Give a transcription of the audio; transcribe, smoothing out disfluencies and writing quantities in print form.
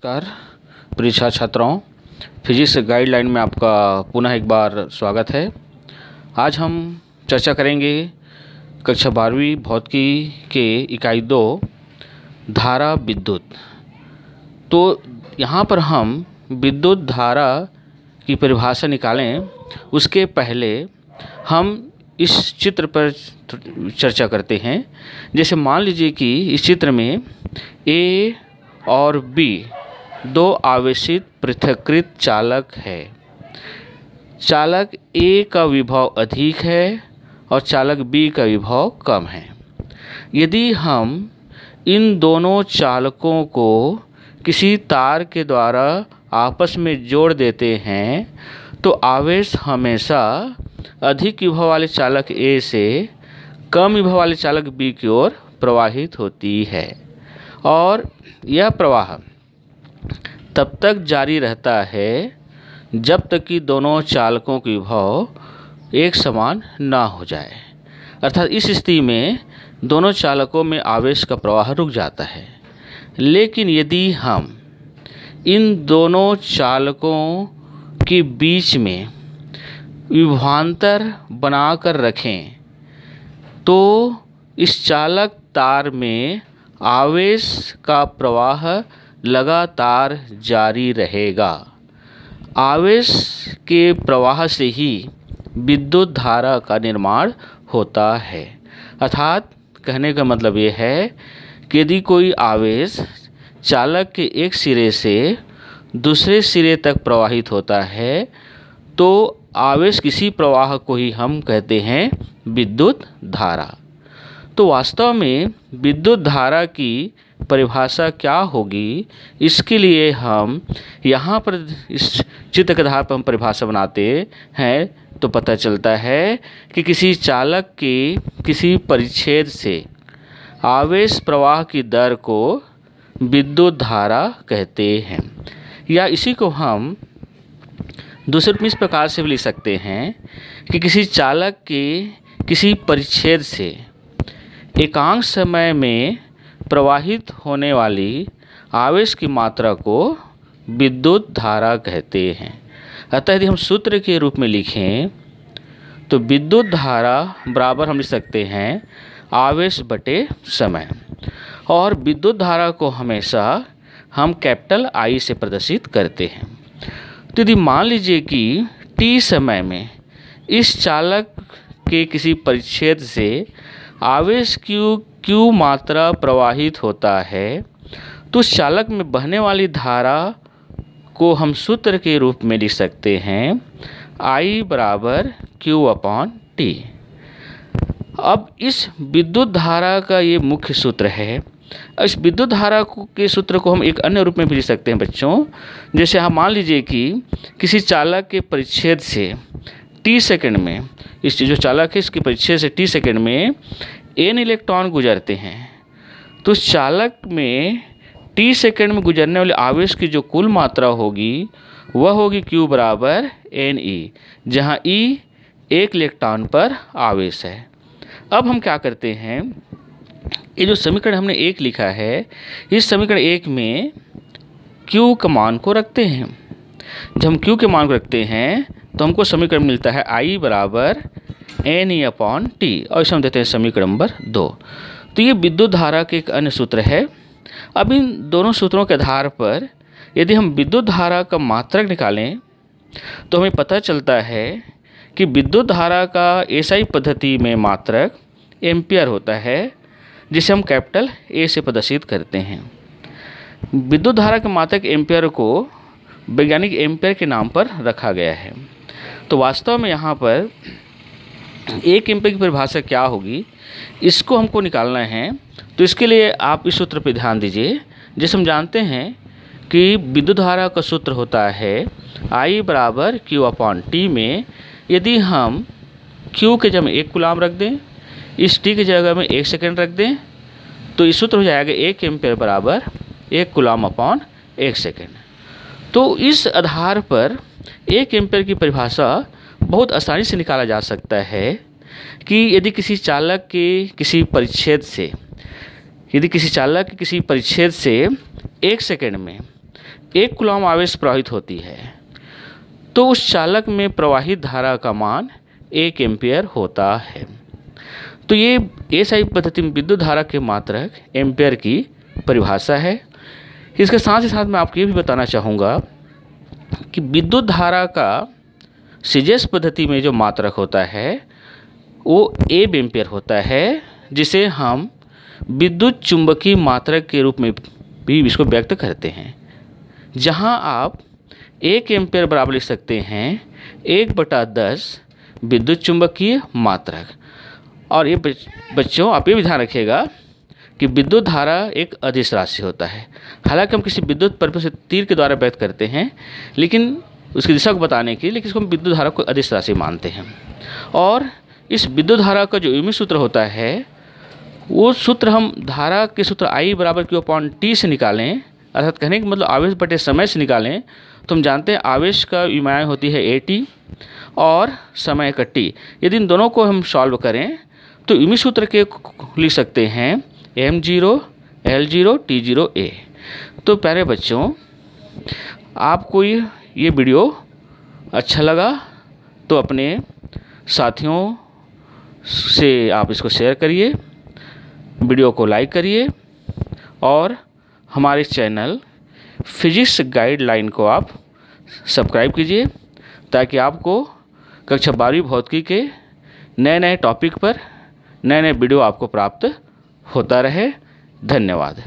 नमस्कार प्रिय छात्रों, फिजिक्स गाइडलाइन में आपका पुनः एक बार स्वागत है। आज हम चर्चा करेंगे कक्षा 12वीं भौतिकी के इकाई 2 धारा विद्युत। तो यहाँ पर हम विद्युत धारा की परिभाषा निकालें उसके पहले हम इस चित्र पर चर्चा करते हैं। जैसे मान लीजिए कि इस चित्र में ए और बी दो आवेशित पृथक्कृत चालक है। चालक ए का विभव अधिक है और चालक बी का विभव कम है। यदि हम इन दोनों चालकों को किसी तार के द्वारा आपस में जोड़ देते हैं तो आवेश हमेशा अधिक विभव वाले चालक ए से कम विभव वाले चालक बी की ओर प्रवाहित होती है और यह प्रवाह तब तक जारी रहता है जब तक कि दोनों चालकों की विभव एक समान ना हो जाए। अर्थात इस स्थिति में दोनों चालकों में आवेश का प्रवाह रुक जाता है। लेकिन यदि हम इन दोनों चालकों के बीच में विभवांतर बनाकर रखें तो इस चालक तार में आवेश का प्रवाह लगातार जारी रहेगा। आवेश के प्रवाह से ही विद्युत धारा का निर्माण होता है। अर्थात कहने का मतलब ये है कि यदि कोई आवेश चालक के एक सिरे से दूसरे सिरे तक प्रवाहित होता है तो आवेश किसी प्रवाह को ही हम कहते हैं विद्युत धारा। तो वास्तव में विद्युत धारा की परिभाषा क्या होगी, इसके लिए हम यहाँ पर इस चित्र के आधार पर हम परिभाषा बनाते हैं तो पता चलता है कि किसी चालक के किसी परिच्छेद से आवेश प्रवाह की दर को विद्युत धारा कहते हैं। या इसी को हम दूसरे रूप में इस प्रकार से भी लिख सकते हैं कि किसी चालक के किसी परिच्छेद से एकांक समय में प्रवाहित होने वाली आवेश की मात्रा को विद्युत धारा कहते हैं। अतः यदि हम सूत्र के रूप में लिखें तो विद्युत धारा बराबर हम लिख सकते हैं आवेश बटे समय। और विद्युत धारा को हमेशा हम कैपिटल आई से प्रदर्शित करते हैं। तो यदि मान लीजिए कि टी समय में इस चालक के किसी परिच्छेद से आवेश क्यू मात्रा प्रवाहित होता है तो उस चालक में बहने वाली धारा को हम सूत्र के रूप में लिख सकते हैं I बराबर Q अपॉन T। अब इस विद्युत धारा का ये मुख्य सूत्र है। इस विद्युत धारा के सूत्र को हम एक अन्य रूप में भी लिख सकते हैं बच्चों। जैसे हम मान लीजिए कि किसी चालक के परिच्छेद से t सेकंड में, इस जो चालक है इसके परिच्छेद से t सेकंड में n इलेक्ट्रॉन गुजरते हैं तो उस चालक में t सेकंड में गुजरने वाले आवेश की जो कुल मात्रा होगी वह होगी Q बराबर NE, जहाँ E एक इलेक्ट्रॉन पर आवेश है। अब हम क्या करते हैं, ये जो समीकरण हमने एक लिखा है इस समीकरण एक में Q का मान को रखते हैं। जब हम Q के मान को रखते हैं तो हमको समीकरण मिलता है I बराबर NE अपॉन T और इसे हम देते हैं समीकरण नंबर 2। तो ये विद्युत धारा के एक अन्य सूत्र है। अब इन दोनों सूत्रों के आधार पर यदि हम विद्युत धारा का मात्रक निकालें तो हमें पता चलता है कि विद्युत धारा का एसआई पद्धति में मात्रक एम्पियर होता है जिसे हम कैपिटल ए से प्रदर्शित करते हैं। विद्युत धारा के मात्रक एम्पियर को वैज्ञानिक एम्पियर के नाम पर रखा गया है। तो वास्तव में यहाँ पर एक एम्पियर की परिभाषा क्या होगी इसको हमको निकालना है। तो इसके लिए आप इस सूत्र पर ध्यान दीजिए। जैसे हम जानते हैं कि विद्युत धारा का सूत्र होता है I बराबर Q अपॉन T में यदि हम Q के जगह में 1 कूलाम रख दें, इस T की जगह में 1 सेकेंड रख दें तो इस सूत्र हो जाएगा 1 एम्पियर बराबर 1 कूलाम अपॉन 1 सेकेंड। तो इस आधार पर 1 एम्पियर की परिभाषा बहुत आसानी से निकाला जा सकता है कि यदि किसी चालक के किसी परिच्छेद से 1 सेकंड में 1 कूलम्ब आवेश प्रवाहित होती है तो उस चालक में प्रवाहित धारा का मान 1 एम्पीयर होता है। तो ये एसआई पद्धति में विद्युत धारा के मात्रक एम्पीयर की परिभाषा है। इसके साथ ही साथ मैं आपको ये भी बताना चाहूँगा कि विद्युत धारा का सीजीएस पद्धति में जो मात्रक होता है वो 1 एम्पीयर होता है, जिसे हम विद्युत चुंबकीय मात्रक के रूप में भी इसको व्यक्त करते हैं, जहां आप 1 एम्पीयर बराबर लिख सकते हैं 1/10 विद्युत चुंबकीय मात्रक। और ये बच्चों आप ये भी ध्यान रखिएगा कि विद्युत धारा एक अदिश राशि होता है। हालांकि हम किसी विद्युत परिपथ से तीर के द्वारा व्यक्त करते हैं, लेकिन उसकी दिशा को बताने के लिए, लेकिन इसको हम विद्युत धारा को अदिश राशि मानते हैं। और इस विद्युत धारा का जो यूनिट सूत्र होता है वो सूत्र हम धारा के सूत्र I बराबर Q/T से निकालें, अर्थात कहने का मतलब आवेश बटे समय से निकालें, तो हम जानते हैं आवेश का विमाएँ होती है AT और समय का T। यदि इन दोनों को हम सॉल्व करें तो यूनिट सूत्र के लिख सकते हैं M0 L0 T0 A। तो प्यारे बच्चों, आपको ये वीडियो अच्छा लगा तो अपने साथियों से आप इसको शेयर करिए, वीडियो को लाइक करिए और हमारे चैनल फिजिक्स गाइडलाइन को आप सब्सक्राइब कीजिए, ताकि आपको कक्षा 12वीं भौतिकी के नए नए टॉपिक पर नए नए वीडियो आपको प्राप्त होता रहे। धन्यवाद।